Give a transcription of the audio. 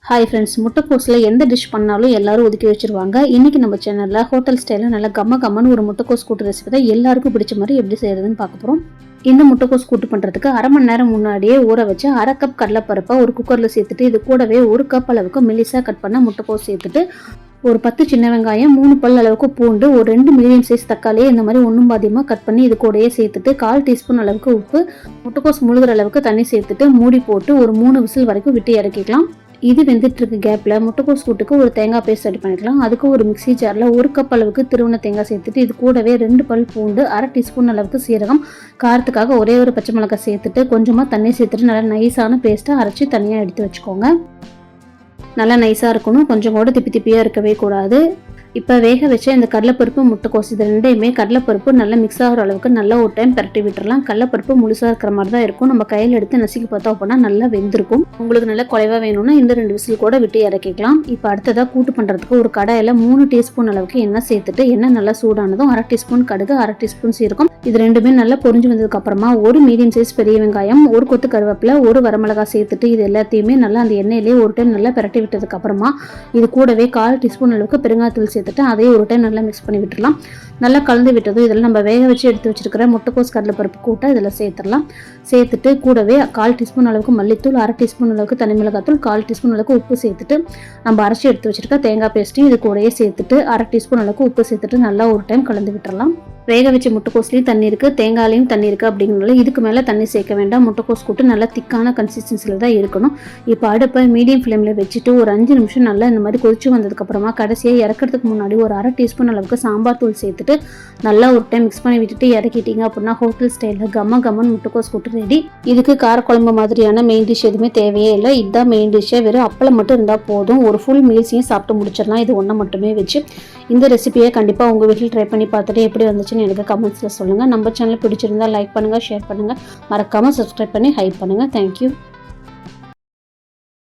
Hi friends, முட்டைக்கோஸில் எந்த dish பண்ணாலும் எல்லாரும் ஒதுக்கி வச்சுருவாங்க. இன்றைக்கி நம்ம சேனலில் ஹோட்டல் ஸ்டைலில் நல்லா கம்மன்னு ஒரு முட்டைக்கோஸ் கூட்டு ரெசிபி தான் எல்லாருக்கும் பிடிச்ச மாதிரி எப்படி செய்கிறதுன்னு பார்க்க போகிறோம். இந்த முட்டைக்கோஸ் கூட்டு பண்ணுறதுக்கு அரை மணி நேரம் முன்னாடியே ஊற வச்சு அரை கப் கடலைப்பருப்பை ஒரு குக்கரில் சேர்த்துட்டு இது கூடவே ஒரு கப் அளவுக்கு மெலிசாக கட் பண்ண முட்டைக்கோஸ் சேர்த்துட்டு ஒரு 10 சின்ன வெங்காயம், 3 பல் அளவுக்கு பூண்டு, ஒரு 2 மீடியம் சைஸ் தக்காளியை இந்த மாதிரி ஒன்றும் பாதியமாக கட் பண்ணி இது கூடயே சேர்த்துட்டு 1/4 டீஸ்பூன் அளவுக்கு உப்பு, முட்டைக்கோஸ் முழுகிற அளவுக்கு தண்ணி சேர்த்துட்டு மூடி போட்டு ஒரு 3 விசில் வரைக்கும் விட்டு இறக்கிக்கலாம். இது வெந்துட்டு இருக்க கேப்பில் முட்டைக்கோஸ் கூட்டுக்கு ஒரு தேங்காய் பேஸ்ட் ரெடி பண்ணிக்கலாம். அதுக்கு ஒரு மிக்ஸி ஜாரில் ஒரு கப் அளவுக்கு திருவண்ண தேங்காய் சேர்த்துட்டு இது கூடவே 2 பல் பூண்டு, அரை டீஸ்பூன் அளவுக்கு சீரகம், காரத்துக்காக ஒரே ஒரு பச்சை மிளகாய் சேர்த்துட்டு கொஞ்சமாக தண்ணி சேர்த்துட்டு நல்லா நைஸான பேஸ்ட்டாக அரைச்சி தனியாக எடுத்து வச்சுக்கோங்க. நல்லா நைஸாக இருக்கணும், கொஞ்சம் கூட திப்பியாக இருக்கவே கூடாது. இப்போ வேக வச்ச இந்த கடலைப்பருப்பு, முட்டைக்கோஸ் இது ரெண்டையுமே கடலைப்பருப்பு நல்லா மிக்ஸ் ஆகிற அளவுக்கு நல்லா ஒரு டைம் பரட்டி விட்டுறலாம். கடலைப்பருப்பு முழுசாக இருக்கிற மாதிரி தான் இருக்கும். நம்ம கையில் எடுத்து நசுக்கி பார்த்தோம் அப்படின்னா நல்லா வெந்திருக்கும். உங்களுக்கு நல்லா குறைவாக வேணும்னா இந்த 2 விசில் கூட விட்டு இறக்கிக்கலாம். இப்போ அடுத்ததாக கூட்டு பண்ணுறதுக்கு ஒரு கடாயில் 3 டீஸ்பூன் அளவுக்கு எண்ணெய் சேர்த்துட்டு எண்ணெய் நல்லா சூடானதும் அரை டீஸ்பூன் கடுகு, அரை டீஸ்பூன் சீரகம் இது ரெண்டுமே நல்லா பொரிஞ்சு வந்ததுக்கு அப்புறமா ஒரு மீடியம் சைஸ் பெரிய வெங்காயம், ஒரு கொத்து கருவேப்பிலை, ஒரு வரமிளகாய் சேர்த்துட்டு இது எல்லாத்தையுமே நல்லா அந்த எண்ணெயிலேயே ஒரு டைம் நல்லா பரட்டி விட்டதுக்கு அப்புறமா இது கூடவே 1/4 டீஸ்பூன் அளவுக்கு பெருங்காயத்தூள் சேர்த்துட்டு அதையும் ஒரு டைம் நல்லா மிக்ஸ் பண்ணி விட்டுடலாம். நல்லா கலந்து விட்டதும் இதில் நம்ம வேக வச்சு எடுத்து வச்சிருக்கிற முட்டைக்கோஸ் கடலைப்பருப்பு கூட்டை இதில் சேர்த்துடலாம். சேர்த்துட்டு கூடவே 1/4 டீஸ்பூன் அளவுக்கு மல்லித்தூள், அரை டீஸ்பூன் அளவுக்கு தனி மிளகாத்தூள், 1/4 டீஸ்பூன் அளவுக்கு உப்பு சேர்த்துட்டு நம்ம அரைச்சி எடுத்து வச்சிருக்க தேங்காய் பேஸ்ட்டையும் இது கூடயே சேர்த்துட்டு அரை டீஸ்பூன் அளவுக்கு உப்பு சேர்த்துட்டு நல்லா ஒரு டைம் கலந்து விட்டுறலாம். வேக வச்ச முட்டைக்கோஸ்லையும் தண்ணி இருக்குது, தேங்காயிலையும் தண்ணி இருக்குது அப்படிங்கிறனால இதுக்கு மேலே தண்ணி சேர்க்க வேண்டாம். முட்டைக்கோஸ் கூட்டு நல்லா திக்கான கன்சிஸ்டன்சியில் தான் இருக்கணும். இப்போ அடுப்பை மீடியம் ஃப்ளேமில் வச்சுட்டு ஒரு 5 நிமிஷம் நல்லா இந்த மாதிரி கொதிச்சு வந்ததுக்கப்புறமா கடைசியாக இறக்கிறதுக்கு முன்னாடி ஒரு அரை டீஸ்பூன் அளவுக்கு சாம்பார் தூள் சேர்த்துட்டு நல்லா ஒரு டைம் மிக்ஸ் பண்ணி விட்டுட்டு இறக்கிட்டீங்க அப்படின்னா ஹோட்டல் ஸ்டைலில் கம்மன் முட்டைக்கோஸ் கூட்டு ரெடி. இதுக்கு காரக்குழம்பு மாதிரியான மெயின் டிஷ் எதுவுமே தேவையே இல்லை. இதுதான் மெயின் டிஷ்ஷே. வெறும் அப்பளம் மட்டும் இருந்தால் போதும். ஒரு ஃபுல் மீல்ஸையும் சாப்பிட்டு முடிச்சிடலாம் இது ஒன்றை மட்டுமே வச்சு. இந்த ரெசிபியை கண்டிப்பாக உங்கள் வீட்டில் ட்ரை பண்ணி பார்த்துட்டு எப்படி வந்துச்சு எனக்கு கமெண்ட்ஸில் சொல்லுங்கள். நம்ம சேனல் பிடிச்சிருந்தா லைக் பண்ணுங்கள், ஷேர் பண்ணுங்கள், மறக்காமல் சப்ஸ்கிரைப் பண்ணி ஹைப் பண்ணுங்கள். தேங்க்யூ.